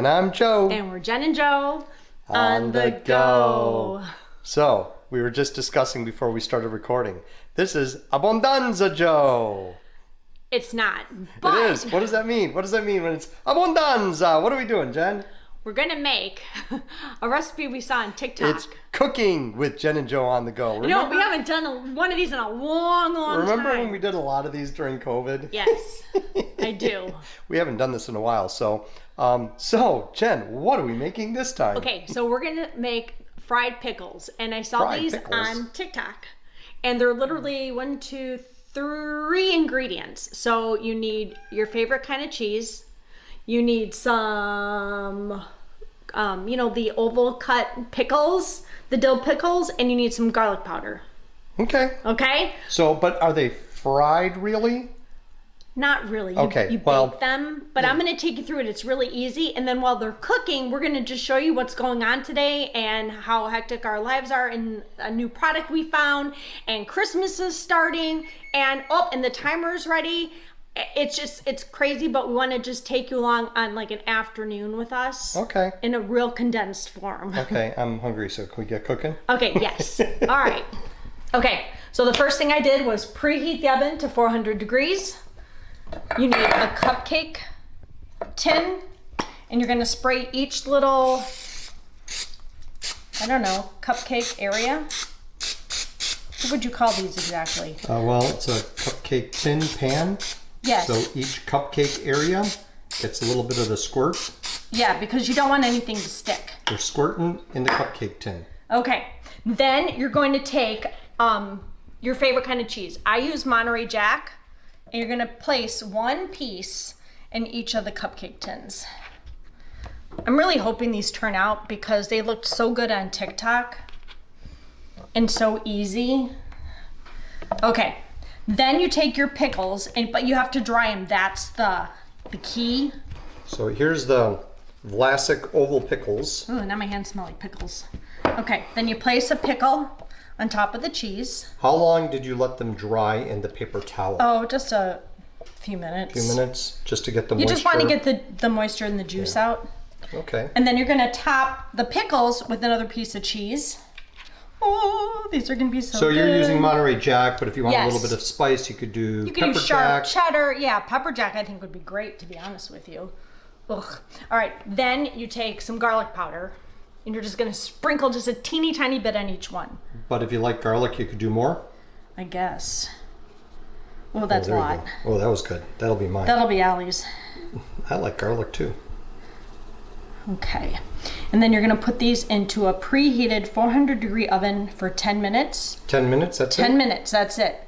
And I'm Joe. And we're Jen and Joe on the go. So, we were just discussing before we started recording. This is Abbondanza Joe. It's not, but... It is. What does that mean? What does that mean when it's Abbondanza? What are we doing, Jen? We're going to make a recipe we saw on TikTok. It's cooking with Jen and Joe on the go. Remember? You know, we haven't done one of these in a long time. Remember when we did a lot of these during COVID? Yes, I do. We haven't done this in a while. So, Jen, what are we making this time? Okay, so we're going to make fried pickles. And I saw these on TikTok. And they're literally 1, 2, 3 ingredients. So you need your favorite kind of cheese. You need some, the oval cut pickles, the dill pickles, and you need some garlic powder. Okay. Okay? So, but are they fried really? Not really. Okay. You bake them, but I'm going to take you through it. It's really easy. And then while they're cooking, we're going to just show you what's going on today and how hectic our lives are and a new product we found and Christmas is starting and the timer is ready. It's crazy, but we want to just take you along on like an afternoon with us. Okay. In a real condensed form. Okay, I'm hungry, so can we get cooking? Okay, yes. All right. Okay, so the first thing I did was preheat the oven to 400 degrees. You need a cupcake tin, and you're gonna spray each little, cupcake area. What would you call these exactly? Well, it's a cupcake tin pan. Yes. So each cupcake area gets a little bit of the squirt. Yeah, because you don't want anything to stick. They're squirting in the cupcake tin. Okay. Then you're going to take your favorite kind of cheese. I use Monterey Jack, and you're going to place 1 piece in each of the cupcake tins. I'm really hoping these turn out because they looked so good on TikTok and so easy. Okay. Then you take your pickles, but you have to dry them. That's the key. So here's the Vlasic oval pickles. Ooh, now my hands smell like pickles. Okay, then you place a pickle on top of the cheese. How long did you let them dry in the paper towel? Oh, just a few minutes. A few minutes, just to get the moisture? You just want to get the moisture and the juice out. Okay. And then you're going to top the pickles with another piece of cheese. Oh, these are going to be so good. So you're using Monterey Jack, but if you want a little bit of spice, you could do pepper jack. Cheddar. Yeah, pepper jack I think would be great, to be honest with you. Ugh. All right, then you take some garlic powder, and you're just going to sprinkle just a teeny tiny bit on each one. But if you like garlic, you could do more? I guess. Oh, that's a lot. Oh, that was good. That'll be mine. That'll be Allie's. I like garlic too. Okay, and then you're going to put these into a preheated 400-degree oven for 10 minutes. 10 minutes, that's it? 10 minutes, that's it.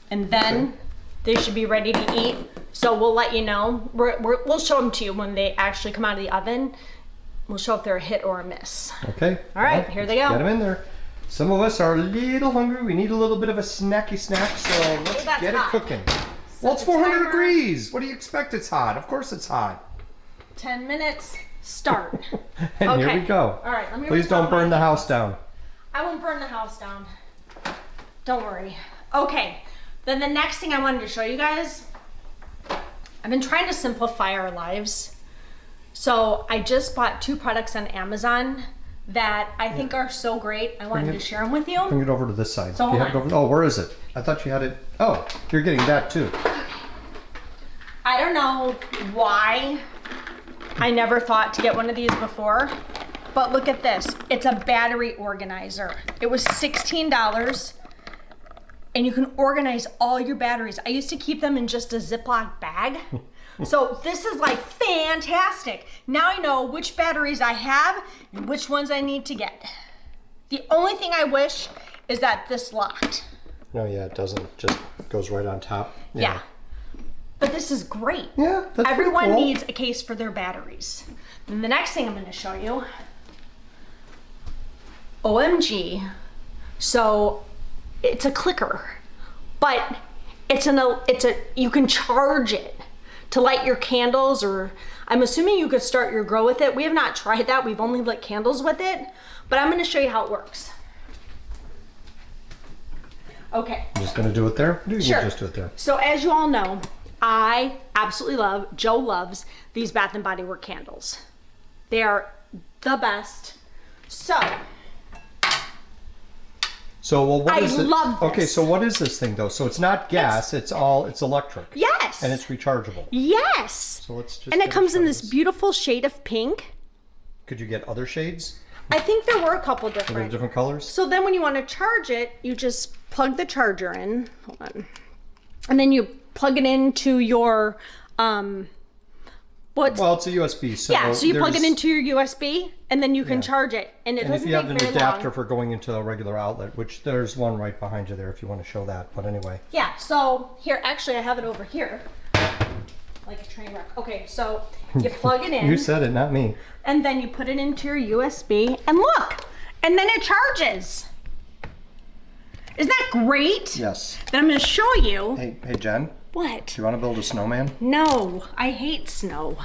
And then they should be ready to eat. So we'll let you know. We'll show them to you when they actually come out of the oven. We'll show if they're a hit or a miss. Okay. All right, here they go. Get them in there. Some of us are a little hungry. We need a little bit of a snacky snack, so let's get it cooking. Well, it's 400 degrees. What do you expect? It's hot. Of course it's hot. 10 minutes. Start. And here we go. All right, let me Please don't burn the house down. I won't burn the house down. Don't worry. Okay, then the next thing I wanted to show you guys, I've been trying to simplify our lives. So I just bought 2 products on Amazon that I think are so great. I wanted to share them with you. Bring it over to this side. So hold on. Oh, where is it? I thought you had it. Oh, you're getting that too. I don't know why I never thought to get one of these before, but look at this. It's a battery organizer. It was $16, and you can organize all your batteries. I used to keep them in just a Ziploc bag. So this is like fantastic. Now I know which batteries I have and which ones I need to get. The only thing I wish is that this locked. No, yeah, it doesn't. Just goes right on top. Yeah. But this is great. Yeah, that's Everyone pretty cool. needs a case for their batteries. And the next thing I'm going to show you, OMG. So it's a clicker, but you can charge it to light your candles, or I'm assuming you could start your grow with it. We have not tried that. We've only lit candles with it, but I'm going to show you how it works. Okay. I'm just going to do it there? Or Sure. Just do it there? So as you all know, I absolutely love, Joe loves these Bath & Body Works candles. They are the best. So well, what is it? I love this. Okay, so what is this thing though? So it's not gas, it's electric. Yes. And it's rechargeable. Yes. So let's just and it comes in this beautiful shade of pink. Could you get other shades? I think there were a couple Are there different. different colors? So then when you want to charge it, you just plug the charger in. Hold on. And then you plug it into your Well, it's a USB. So yeah, so you plug it into your USB and then you can charge it. And it doesn't if you have take an very adapter long. for going into a regular outlet, which there's one right behind you there if you want to show that. But anyway. Yeah, so here, actually I have it over here. Like a train wreck. Okay, so you plug it in. You said it, not me. And then you put it into your USB and look, and then it charges. Isn't that great? Yes. Then I'm gonna show you. Hey, Jen. What? Do you want to build a snowman? No, I hate snow.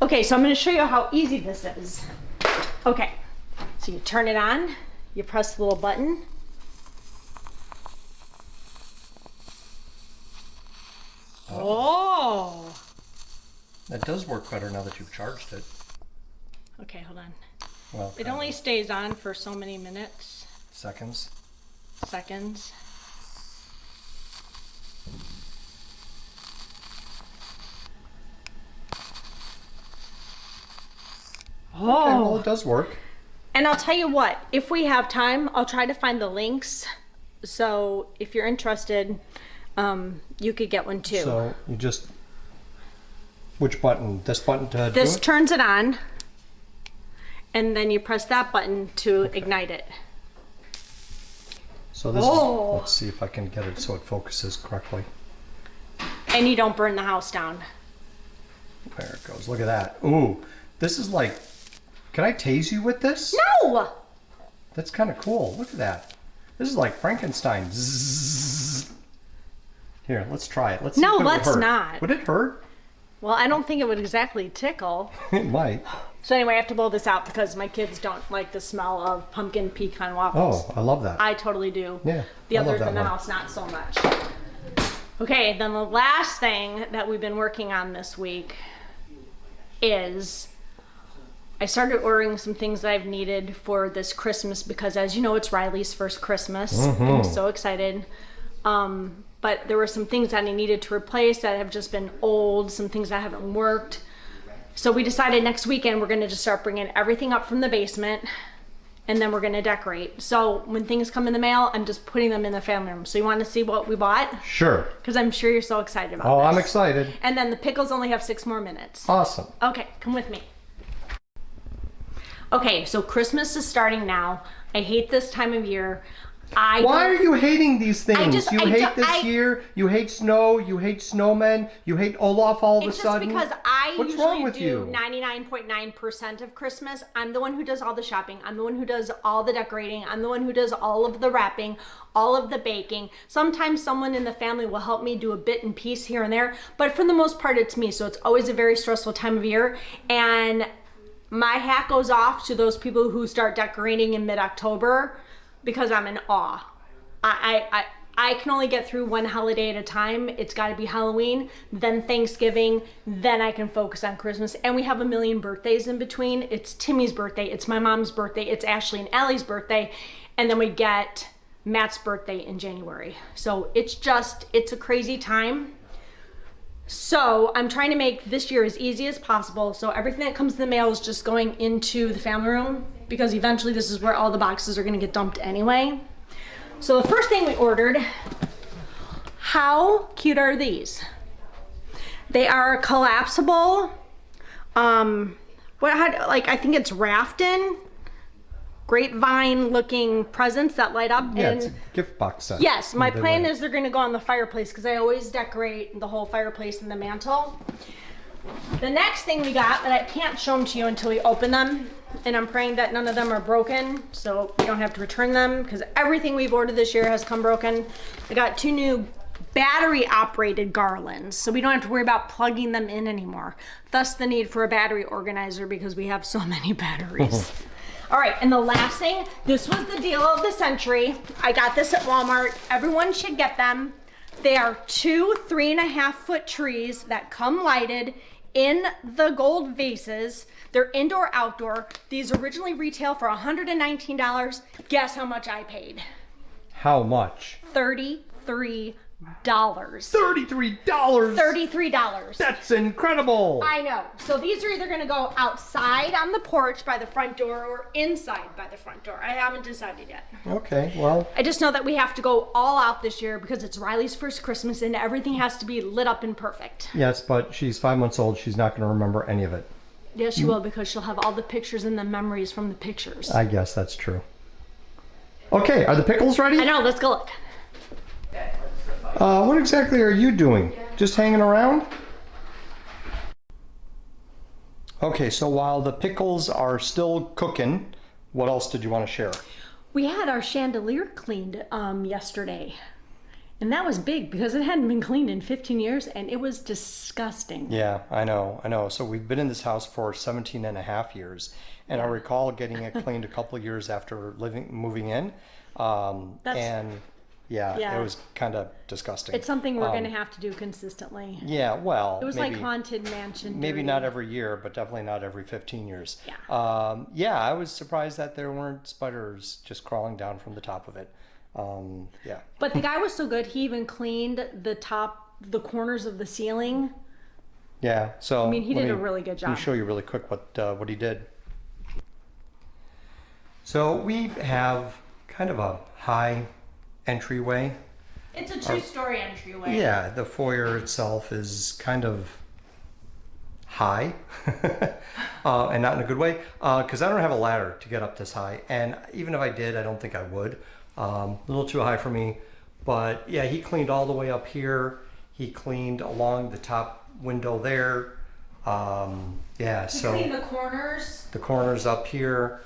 Okay, so I'm gonna show you how easy this is. Okay, so you turn it on, you press the little button. Oh. That does work better now that you've charged it. Okay, hold on. Well, It only stays on for so many minutes, seconds. seconds. Oh. Okay, well, it does work. And I'll tell you what, if we have time, I'll try to find the links. So if you're interested, you could get one too. So you just, which button? This button to This do it? turns it on, and then you press that button to ignite it. So this Oh. is, let's see if I can get it so it focuses correctly. And you don't burn the house down. There it goes. Look at that. Ooh, this is like, can I tase you with this? No! That's kind of cool. Look at that. This is like Frankenstein. Zzz. Here, let's try it. Let's see No, if it would let's hurt. not. Would it hurt? Well, I don't think it would exactly tickle. It might. So anyway, I have to blow this out because my kids don't like the smell of pumpkin pecan waffles. Oh, I love that. I totally do. Yeah, The I love others that in the one. house, not so much. Okay, then the last thing that we've been working on this week is I started ordering some things that I've needed for this Christmas because, as you know, it's Riley's first Christmas. I'm so excited. But there were some things that I needed to replace that have just been old, some things that haven't worked. So we decided next weekend we're going to just start bringing everything up from the basement, and then we're going to decorate. So when things come in the mail, I'm just putting them in the family room. So you want to see what we bought? Sure. Because I'm sure you're so excited about Oh, this. I'm excited. And then the pickles only have 6 more minutes. Awesome. Okay, come with me. Okay, so Christmas is starting now. I hate this time of year. Why are you hating these things? You hate this I- year. You hate snow. You hate snowmen. You hate Olaf all of a It's just sudden. because I What's wrong usually with do you? 99.9% of Christmas. I'm the one who does all the shopping. I'm the one who does all the decorating. I'm the one who does all of the wrapping, all of the baking. Sometimes someone in the family will help me do a bit and piece here and there, but for the most part, it's me. So it's always a very stressful time of year. And my hat goes off to those people who start decorating in mid-October because I'm in awe. I can only get through one holiday at a time. It's got to be Halloween, then Thanksgiving, then I can focus on Christmas. And we have a million birthdays in between. It's Timmy's birthday, it's my mom's birthday, it's Ashley and Allie's birthday, and then we get Matt's birthday in January. So it's a crazy time. So I'm trying to make this year as easy as possible. So everything that comes in the mail is just going into the family room because eventually this is where all the boxes are going to get dumped anyway. So the first thing we ordered, how cute are these? They are collapsible, I think it's rafting, grapevine looking presents that light up. Yeah, and it's a gift box set. yes, my They plan like- is they're gonna go on the fireplace because I always decorate the whole fireplace and the mantle. The next thing we got, but I can't show them to you until we open them, and I'm praying that none of them are broken so we don't have to return them because everything we've ordered this year has come broken. I got 2 new battery operated garlands so we don't have to worry about plugging them in anymore. Thus the need for a battery organizer because we have so many batteries. All right, and the last thing, this was the deal of the century. I got this at Walmart. Everyone should get them. They are 2 3.5-foot trees that come lighted in the gold vases. They're indoor, outdoor. These originally retail for $119. Guess how much I paid? How much? $33. $33? $33. That's incredible. I know. So these are either going to go outside on the porch by the front door or inside by the front door. I haven't decided yet. Okay, well. I just know that we have to go all out this year because it's Riley's first Christmas and everything has to be lit up and perfect. Yes, but she's 5 months old. She's not going to remember any of it. Yes, she will, because she'll have all the pictures and the memories from the pictures. I guess that's true. Okay, are the pickles ready? I know, let's go look. What exactly are you doing? Just hanging around? Okay, so while the pickles are still cooking, what else did you want to share? We had our chandelier cleaned yesterday. And that was big because it hadn't been cleaned in 15 years and it was disgusting. Yeah, I know. So we've been in this house for 17 and a half years. And I recall getting it cleaned a couple of years after moving in. And yeah, it was kind of disgusting. It's something we're going to have to do consistently. Yeah, well, it was maybe, like Haunted Mansion. Maybe not every year, but definitely not every 15 years. Yeah. Yeah, I was surprised that there weren't spiders just crawling down from the top of it. Yeah. But the guy was so good, he even cleaned the corners of the ceiling. Yeah, so I mean, he did a really good job. Let me show you really quick what he did. So we have kind of a high entryway. It's a two-story entryway. Yeah, the foyer itself is kind of high, and not in a good way, because I don't have a ladder to get up this high, and even if I did, I don't think I would. A little too high for me, but yeah, he cleaned all the way up here. He cleaned along the top window there. Yeah, so he cleaned the corners. The corners up here.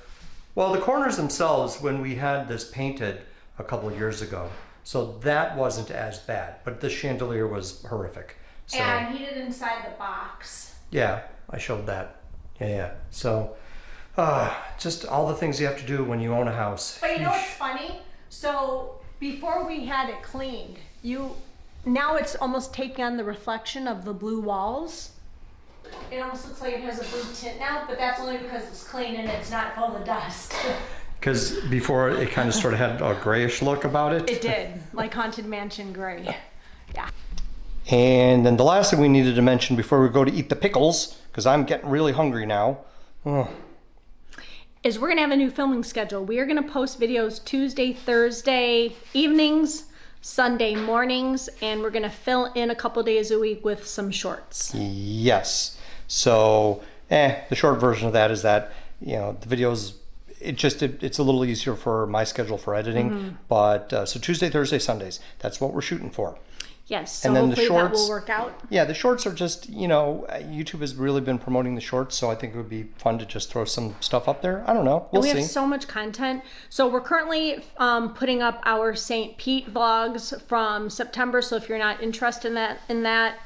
Well, the corners themselves, when we had this painted a couple of years ago, so that wasn't as bad, but the chandelier was horrific. So, and he did inside the box. Yeah, I showed that. Yeah. So, just all the things you have to do when you own a house. But you know what's funny? So before we had it cleaned, now it's almost taking on the reflection of the blue walls. It almost looks like it has a blue tint now, but that's only because it's clean and it's not full of dust. Because before it kind of sort of had a grayish look about it. It did, like Haunted Mansion gray. Yeah. And then the last thing we needed to mention before we go to eat the pickles, because I'm getting really hungry now, is we're going to have a new filming schedule. We are going to post videos Tuesday, Thursday evenings, Sunday mornings, and we're going to fill in a couple days a week with some shorts. Yes. So, the short version of that is that, the videos, it's a little easier for my schedule for editing, but so Tuesday, Thursday, Sundays, that's what we're shooting for. Yes, so and then hopefully the shorts, that will work out. Yeah, the shorts are just, YouTube has really been promoting the shorts, so I think it would be fun to just throw some stuff up there. I don't know. We'll see. We have so much content. So we're currently putting up our St. Pete vlogs from September, so if you're not interested in that,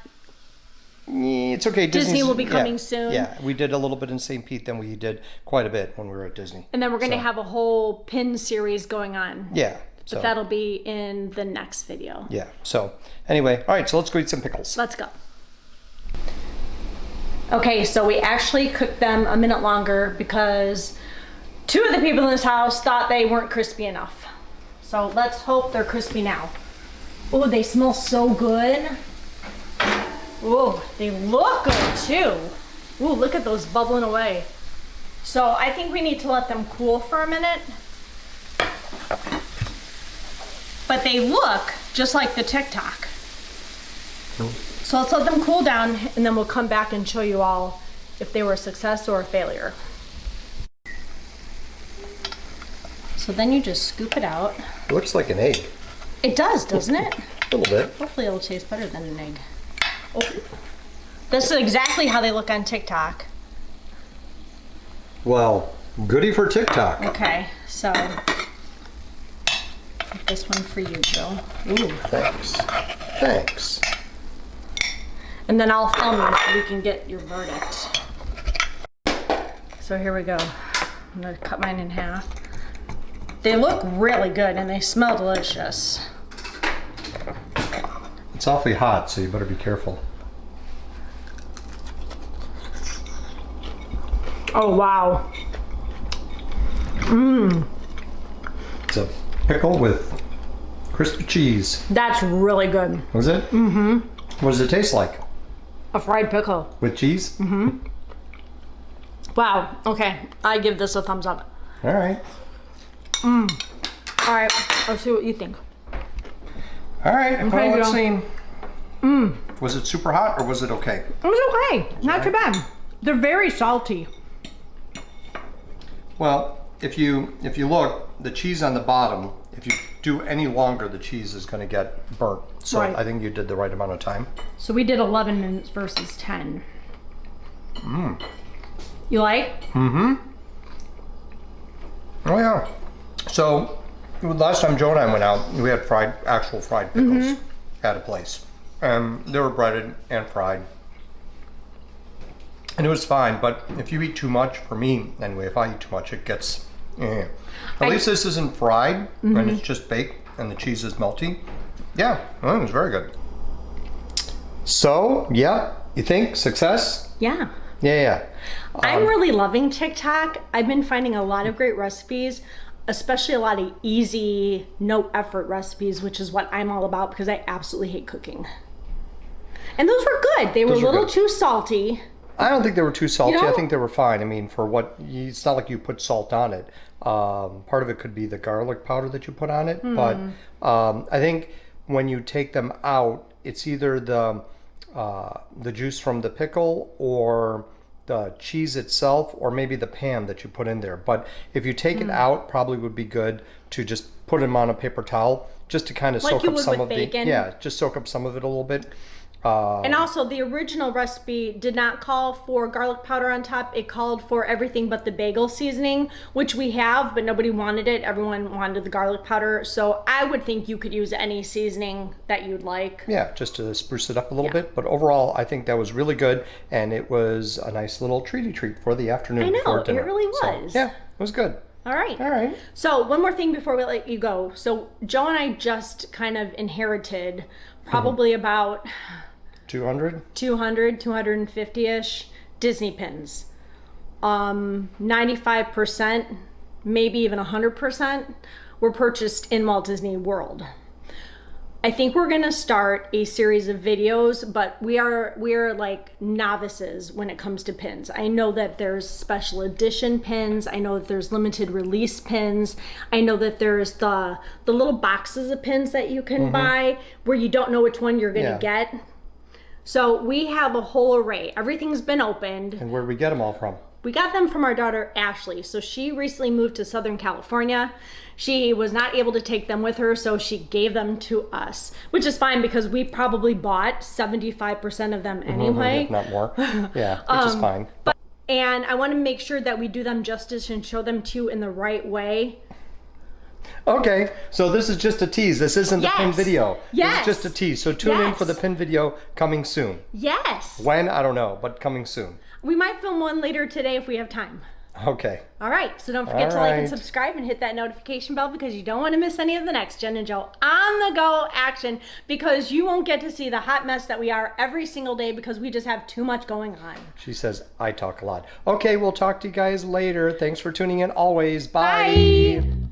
it's okay. Disney will be coming soon. Yeah, we did a little bit in St. Pete, then we did quite a bit when we were at Disney. And then we're going to have a whole pin series going on. Yeah. But that'll be in the next video. Yeah. So anyway, all right. So let's go eat some pickles. Let's go. Okay, so we actually cooked them a minute longer because 2 of the people in this house thought they weren't crispy enough. So let's hope they're crispy now. Oh, they smell so good. Oh, they look good too. Oh, look at those bubbling away. So I think we need to let them cool for a minute. But they look just like the TikTok. So let's let them cool down and then we'll come back and show you all if they were a success or a failure. So then you just scoop it out. It looks like an egg. It does, doesn't it? A little bit. Hopefully it'll taste better than an egg. Oh. This is exactly how they look on TikTok. Well, goodie for TikTok. Okay, so this one for you, Joe. Ooh, thanks. Thanks. And then I'll film you so we can get your verdict. So here we go. I'm gonna cut mine in half. They look really good and they smell delicious. It's awfully hot, so you better be careful. Oh, wow. It's a pickle with crispy cheese. That's really good. Was it? Mm-hmm. What does it taste like? A fried pickle. With cheese? Mm-hmm. Wow. Okay. I give this a thumbs up. All right. All right. Let's see what you think. All right. Okay, well, let's Joe. see. Was it super hot or was it okay? It was okay. Not too bad. They're very salty. Well, if you look, the cheese on the bottom, if you do any longer, the cheese is going to get burnt. So Right. I think you did the right amount of time. So we did 11 minutes versus 10. You like? Mm-hmm. Oh yeah. So last time Joe and I went out, we had actual fried pickles at a place. They were breaded and fried. And it was fine, but if you eat too much, for me anyway, if I eat too much, it gets, At least this isn't fried, and it's just baked, and the cheese is melty. Yeah, well, it was very good. So, yeah, you think success? Yeah. Yeah. I'm really loving TikTok. I've been finding a lot of great recipes, especially a lot of easy, no effort recipes, which is what I'm all about because I absolutely hate cooking. And those were good. They were a little too salty. I don't think they were too salty. You know? I think they were fine. I mean, for what, it's not like you put salt on it. Part of it could be the garlic powder that you put on it. But I think when you take them out, it's either the juice from the pickle or the cheese itself, or maybe the pan that you put in there. But if you take it out, probably would be good to just put them on a paper towel just to kind of soak up some of bacon. just soak up some of it a little bit. And also, the original recipe did not call for garlic powder on top. It called for everything but the bagel seasoning, which we have, but nobody wanted it. Everyone wanted the garlic powder. So I would think you could use any seasoning that you'd like. Yeah, just to spruce it up a little bit. But overall, I think that was really good, and it was a nice little treat for the afternoon. I know, before dinner. it really was. So, yeah, it was good. All right. All right. So one more thing before we let you go. So Joe and I just kind of inherited probably about 200? 250-ish Disney pins. 95%, maybe even 100% were purchased in Walt Disney World. I think we're gonna start a series of videos, but we are like novices when it comes to pins. I know that there's special edition pins. I know that there's limited release pins. I know that there's the little boxes of pins that you can buy where you don't know which one you're gonna get. So we have a whole array. Everything's been opened. And where did we get them all from? We got them from our daughter, Ashley. So she recently moved to Southern California. She was not able to take them with her, so she gave them to us, which is fine because we probably bought 75% of them anyway. If not more. Yeah, which is fine. And I want to make sure that we do them justice and show them to you in the right way. Okay, so this is just a tease. This isn't the pin video. Yes. This is just a tease. So tune in for the pin video coming soon. Yes. When? I don't know, but coming soon. We might film one later today if we have time. Okay. All right, so don't forget to like and subscribe and hit that notification bell because you don't want to miss any of the next Jen and Joe on the go action, because you won't get to see the hot mess that we are every single day because we just have too much going on. She says I talk a lot. Okay, we'll talk to you guys later. Thanks for tuning in always. Bye. Bye.